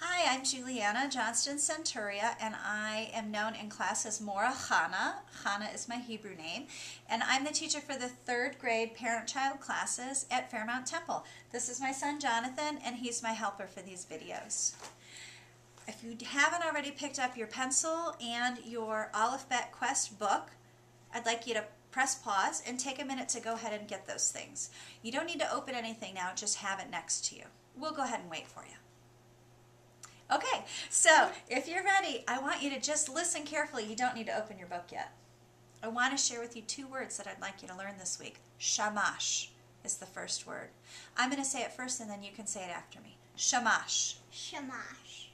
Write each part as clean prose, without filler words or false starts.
Hi, I'm Juliana Johnston Centuria, and I am known in class as Morah Chanah. Chanah is my Hebrew name, and I'm the teacher for the 3rd grade parent-child classes at Fairmount Temple. This is my son Jonathan, and he's my helper for these videos. If you haven't already picked up your pencil and your Aleph Bet Quest book, I'd like you to press pause and take a minute to go ahead and get those things. You don't need to open anything now, just have it next to you. We'll go ahead and wait for you. Okay, so if you're ready, I want you to just listen carefully. You don't need to open your book yet. I want to share with you 2 words that I'd like you to learn this week. Shamash is the first word. I'm going to say it first and then you can say it after me. Shamash. Shamash.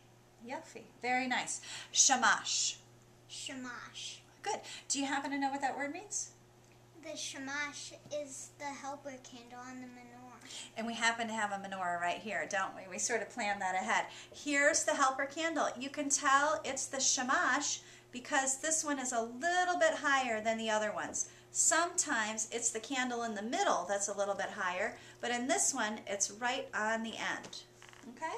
Yofi. Very nice. Shamash. Shamash. Good. Do you happen to know what that word means? The shamash is the helper candle on the menorah. And we happen to have a menorah right here, don't we? We sort of planned that ahead. Here's the helper candle. You can tell it's the shamash because this one is a little bit higher than the other ones. Sometimes it's the candle in the middle that's a little bit higher, but in this one, it's right on the end. Okay?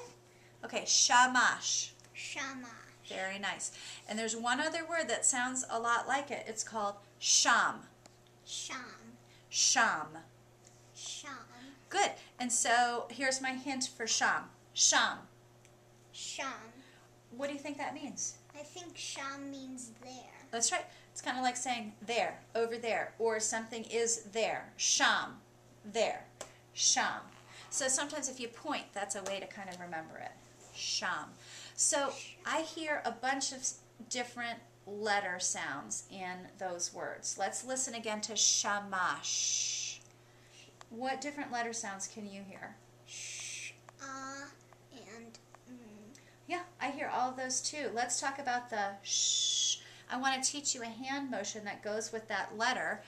Okay, shamash. Shamash. Very nice. And there's one other word that sounds a lot like it. It's called sham. Sham. Sham. Sham. Good. And so here's my hint for sham. Sham. Sham. What do you think that means? I think sham means there. That's right. It's kind of like saying there, over there, or something is there. Sham. There. Sham. So sometimes if you point, that's a way to kind of remember it. Sham. So I hear a bunch of different letter sounds in those words. Let's listen again to shamash. What different letter sounds can you hear? Sh, and Yeah, I hear all of those too. Let's talk about the sh. I want to teach you a hand motion that goes with that letter.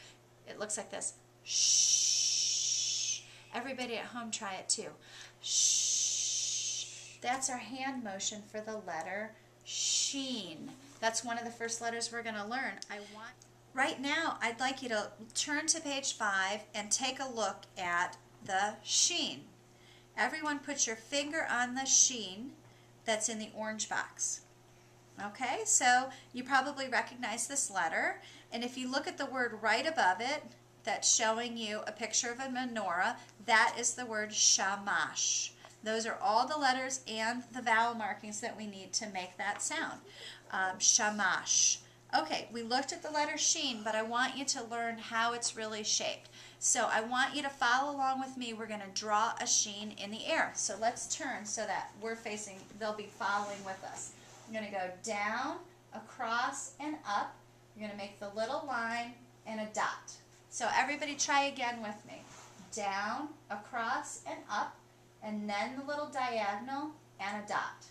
It looks like this. Shh. Everybody at home try it too. Shh. That's our hand motion for the letter sheen. That's one of the first letters we're going to learn. Right now, I'd like you to turn to page 5 and take a look at the sheen. Everyone put your finger on the sheen that's in the orange box. Okay, so you probably recognize this letter, and if you look at the word right above it that's showing you a picture of a menorah, that is the word shamash. Those are all the letters and the vowel markings that we need to make that sound. Shamash. Okay, we looked at the letter sheen, but I want you to learn how it's really shaped. So I want you to follow along with me. We're going to draw a sheen in the air. So let's turn so that we're facing, they'll be following with us. I'm going to go down, across, and up. You're going to make the little line and a dot. So everybody try again with me. Down, across, and up, and then the little diagonal and a dot.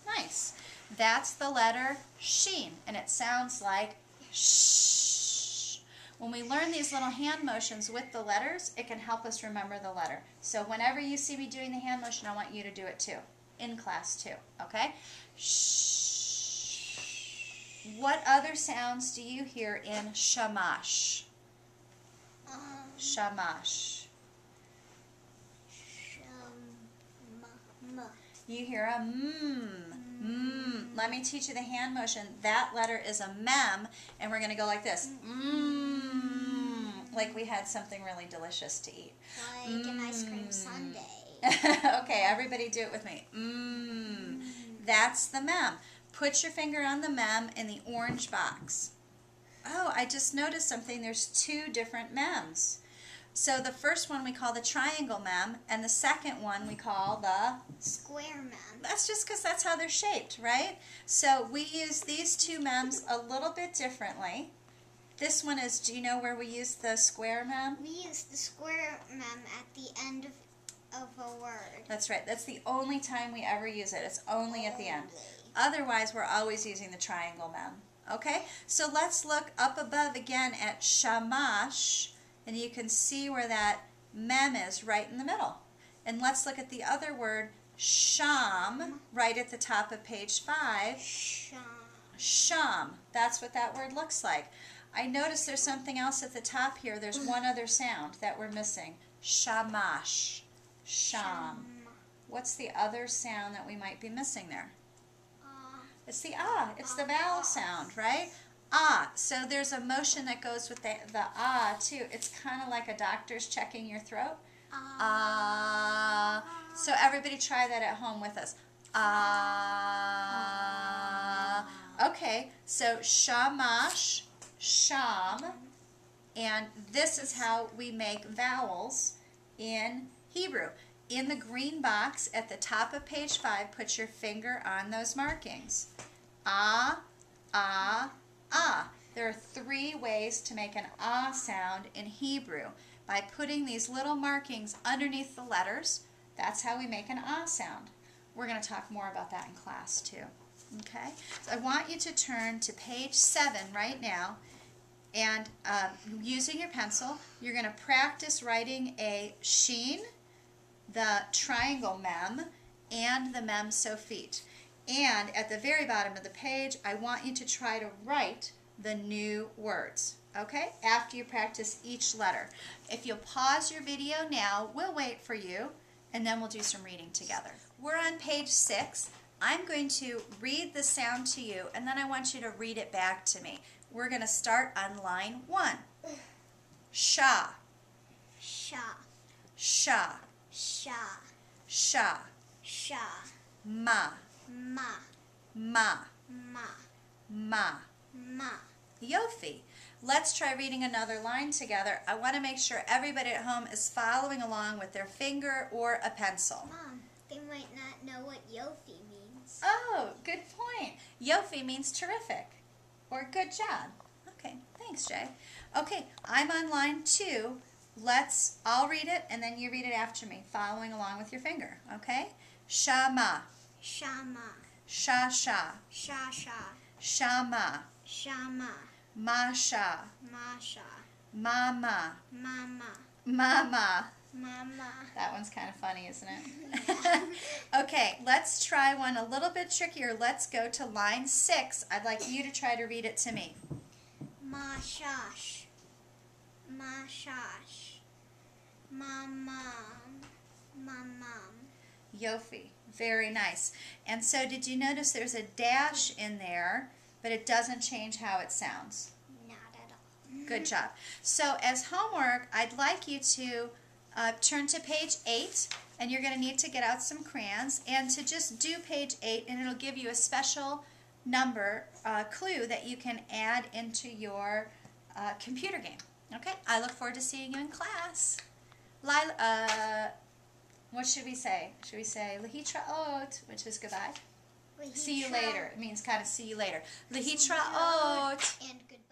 Nice. That's the letter sheen, and it sounds like shh. When we learn these little hand motions with the letters, it can help us remember the letter. So whenever you see me doing the hand motion, I want you to do it too, in class too, okay? Shh. What other sounds do you hear in shamash? Shamash. You hear a Let me teach you the hand motion. That letter is a mem, and we're going to go like this. Like we had something really delicious to eat. Like an ice cream sundae. Okay, everybody do it with me. That's the mem. Put your finger on the mem in the orange box. Oh, I just noticed something. There's 2 different mems. So the first one we call the triangle mem, and the second one we call the square mem. That's just because that's how they're shaped, right? So we use these 2 mems a little bit differently. This one is, do you know where we use the square mem? We use the square mem at the end of a word. That's right. That's the only time we ever use it. It's only at the end. Otherwise, we're always using the triangle mem. Okay? So let's look up above again at shamash. And you can see where that mem is right in the middle. And let's look at the other word, sham, right at the top of page 5. Sham. Sham. That's what that word looks like. I notice there's something else at the top here. There's one other sound that we're missing. Shamash. Sham. What's the other sound that we might be missing there? It's the it's the vowel sound, right? So there's a motion that goes with the too. It's kind of like a doctor's checking your throat. So everybody try that at home with us. Okay, so shamash, sham, and this is how we make vowels in Hebrew. In the green box at the top of page 5, put your finger on those markings. There are 3 ways to make an sound in Hebrew. By putting these little markings underneath the letters, that's how we make an sound. We're going to talk more about that in class too. Okay? So I want you to turn to page 7 right now, and using your pencil, you're going to practice writing a sheen, the triangle mem, and the mem sofit. And at the very bottom of the page, I want you to try to write the new words, okay? After you practice each letter. If you'll pause your video now, we'll wait for you, and then we'll do some reading together. We're on page 6. I'm going to read the sound to you, and then I want you to read it back to me. We're going to start on line 1. Sha. Sha. Sha. Sha. Sha. Sha. Ma. Ma. Ma. Ma. Ma. Ma. Yofi. Let's try reading another line together. I want to make sure everybody at home is following along with their finger or a pencil. Mom, they might not know what Yofi means. Oh, good point. Yofi means terrific or good job. Okay, thanks, Jay. Okay, I'm on line 2. I'll read it and then you read it after me, following along with your finger, okay? Shama. Shama. Sha sha. Sha sha. Shama. Shama. Masha. Masha. Mama. Mama. Mama. Mama. That one's kind of funny, isn't it? Okay, let's try one a little bit trickier. Let's go to line 6. I'd like you to try to read it to me. Mashash. Mashash. Mamam. Mamam. Yofi. Very nice. And so did you notice there's a dash in there, but it doesn't change how it sounds? Not at all. Good job. So as homework, I'd like you to turn to page 8, and you're going to need to get out some crayons and to just do page 8, and it'll give you a special number clue that you can add into your computer game. Okay? I look forward to seeing you in class. What should we say? Should we say Lehitraot, which is goodbye? See you later. It means kind of see you later. Lehitraot. And good